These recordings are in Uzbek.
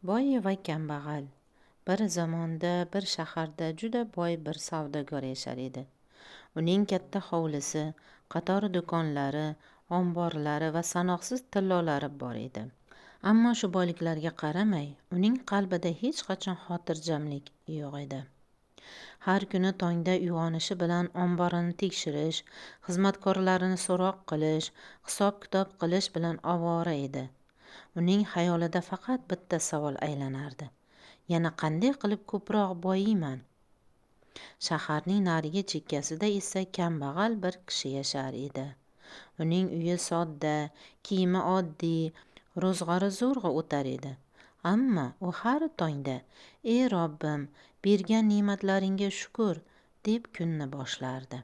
Boy va kambag'al. Bir zamonda bir shaharda juda boy bir savdogar yashar edi. Uning katta hovlisi, qator do'konlari, omborlari va sanoqsiz tillolari bor edi. Ammo shu boyliklarga qaramay, uning qalbida hech qachon xotirjamlik yo'q edi. Har kuni tongda uyg'onishi bilan omborini tekshirish, xizmatkorlarini so'roq qilish, hisob-kitob qilish bilan ovora edi. Uning xayolida faqat bitta savol aylanardi. Yana qanday qilib ko'proq boyiyman? Shaharning narigi chekkasida esa kambag'al bir kishi yashar edi. Uning uyi sodda, kiyimi oddiy, ro'zg'ori zo'rg'a o'tar edi. Ammo u har tongda: "Ey Robbim, bergan ne'matlaringga shukr" deb kunni boshlardi.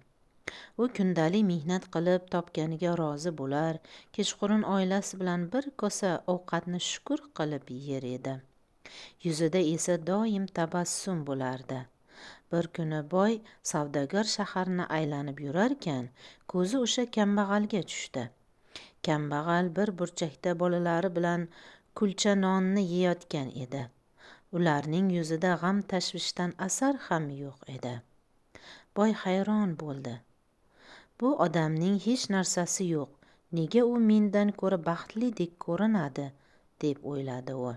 U kundalik mehnat qilib topganiga rozi bo'lar, kechqurun oilasi bilan bir kosa ovqatni shukr qilib yer edi. Yuzida esa doim tabassum bo'lardi. Bir kuni boy savdogar shaharni aylanib yurarkan, ko'zi o'sha kambag'alga tushdi. Kambag'al bir burchakda bolalari bilan kulcha nonni yeyotgan edi. Ularning yuzida g'am tashvishdan asar ham yo'q edi. Boy hayron bo'ldi. Bu odamning hech narsasi yo'q. Nega u mendan ko'ra baxtlidek ko'rinadi, deb o'yladi u.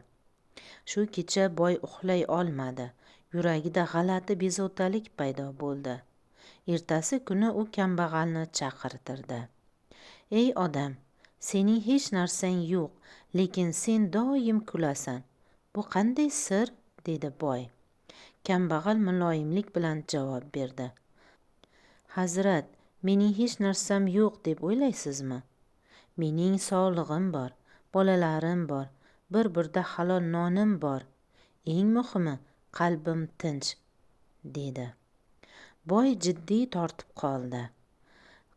Shu kecha boy uxlay olmadi. Yuragida g'alati bezovtalik paydo bo'ldi. Ertasi kuni u kambag'alni chaqirtirdi. "Ey odam, sening hech narsang yo'q, lekin sen doim kulasan. Bu qanday sir?" dedi boy. Kambag'al muloyimlik bilan javob berdi. "Hazrat, mening hech narsam yo'q deb o'ylaysizmi? Mening sog'lig'im bor, bolalarim bor, bir burda halol nonim bor. Eng muhimi, qalbim tinch", dedi. Boy jiddiy tortib qoldi.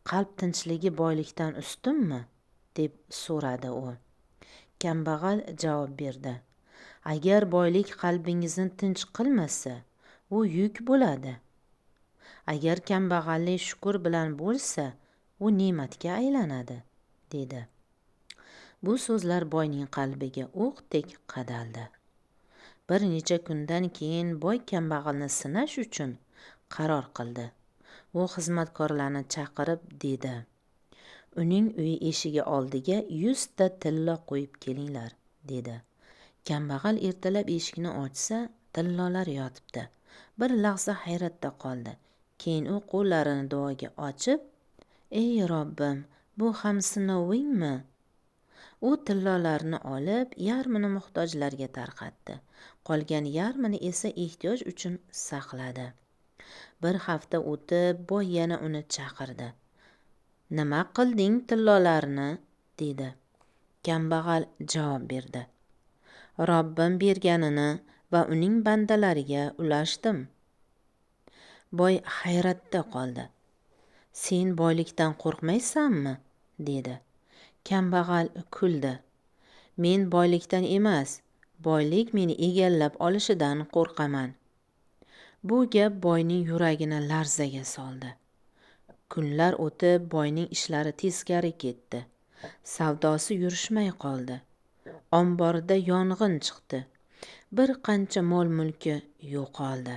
"Qalb tinchligi boylikdan ustunmi?" deb so'radi u. Kambag'al javob berdi. "Agar boylik qalbingizni tinch qilmasa, u yuk bo'ladi. Agar kambag'allik shukr bilan bo'lsa, u ne'matga aylanadi", dedi. Bu so'zlar boyning qalbiga o'qdek qadaldi. Bir necha kundan keyin boy kambag'alni sinash uchun qaror qildi. U xizmatkorlarni chaqirib dedi: "Uning uyi eshigi oldiga 100 ta tilla qo'yib kelinglar", dedi. Kambag'al ertalab eshikni ochsa, tillolar yotibdi. Bir lahza hayratda qoldi. Keyin u qo'llarini duoga ochib: "Ey Robbim, bu ham sinovingmi?" U tillolarni olib, yarmini muhtojlarga tarqatdi. Qolgan yarmini esa ehtiyoj uchun saqladi. Bir hafta o'tib, boy yana uni chaqirdi. "Nima qilding tillolarni?" dedi. Kambag'al javob berdi. "Robbim berganini va uning bandalariga ulashdim". Boy hayratda qoldi. "Sen boylikdan qo'rqmaysanmi?" dedi. Kambag'al kuldi. "Men boylikdan emas, boylik meni egallab olishidan qo'rqaman". Bu gap boyning yuragini larzaga soldi. Kunlar o'tib, boyning ishlari teskari ketdi. Savdosi yurishmay qoldi. Omborida yong'in chiqdi. Bir qancha mol-mulki yo'qoldi.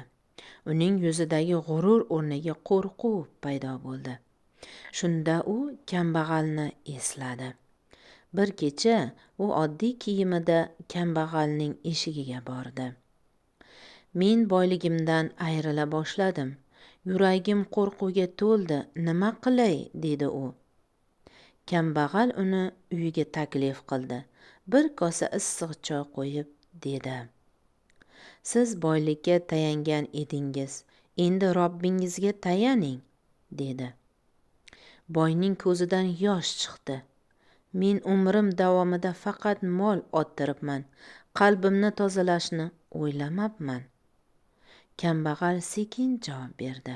Uning yuzidagi g'urur o'rniga qo'rquv paydo bo'ldi. Shunda u kambag'alni esladi. Bir kecha u oddiy kiyimida kambag'alning eshigiga bordi. "Men boyligimdan ayrila boshladim. Yuragim qo'rquvga to'ldi. Nima qilay?" dedi u. Kambag'al uni uyiga taklif qildi. Bir kosa issiq choy qo'yib dedi: "Siz boylikka tayangan edingiz. Endi Robbingizga tayaning", dedi. Boyning ko'zidan yosh chiqdi. "Men umrim davomida faqat mol orttiribman. Qalbimni tozalashni o'ylamabman". Kambag'al sekin javob berdi.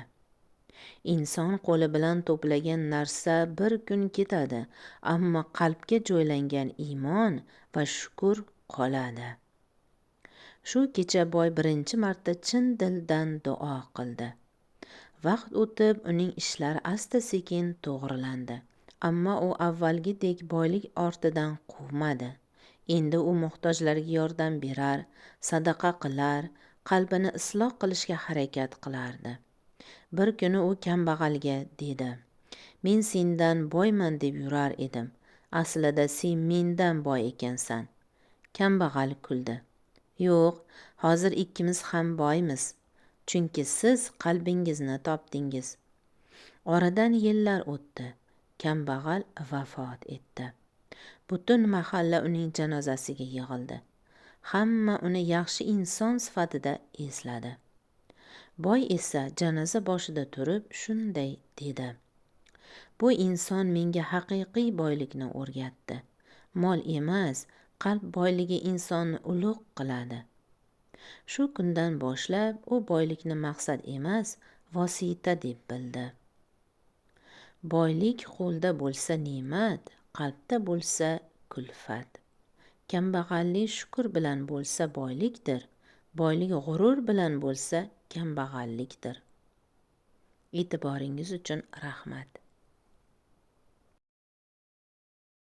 "Inson qo'li bilan to'plagan narsa bir kun ketadi, ammo qalbga joylangan iymon va shukr qoladi". Shu kecha boy birinchi marta chin dildan duo qildi. Vaqt o'tib, uning ishlari asta-sekin to'g'rilandi. Ammo u avvalgidek boylik ortidan quvmadi. Endi u muhtojlarga yordam berar, sadaqa qilar, qalbini isloh qilishga harakat qilardi. Bir kuni u kambag'alga dedi: "Men sendan boyman deb yurar edim. Aslida sen mendan boy ekansan." Kambag'al kuldi. "Yo'q, hozir ikkimiz ham boymiz. Chunki siz qalbingizni topdingiz." Oradan yillar o'tdi. Kambag'al vafot etdi. Butun mahalla uning janozasiga yig'ildi. Hamma uni yaxshi inson sifatida esladi. Boy esa janoza boshida turib shunday dedi: "Bu inson menga haqiqiy boylikni o'rgatdi. Mol emas, qalb boyligi insonni ulug' qiladi." Shu kundan boshlab u boylikni maqsad emas, vosita deb bildi. Boylik qo'lda bo'lsa ne'mat, qalbda bo'lsa kulfat. Kambag'allik shukr bilan bo'lsa boylikdir, boylik g'urur bilan bo'lsa kambag'allikdir. E'tiboringiz uchun rahmat.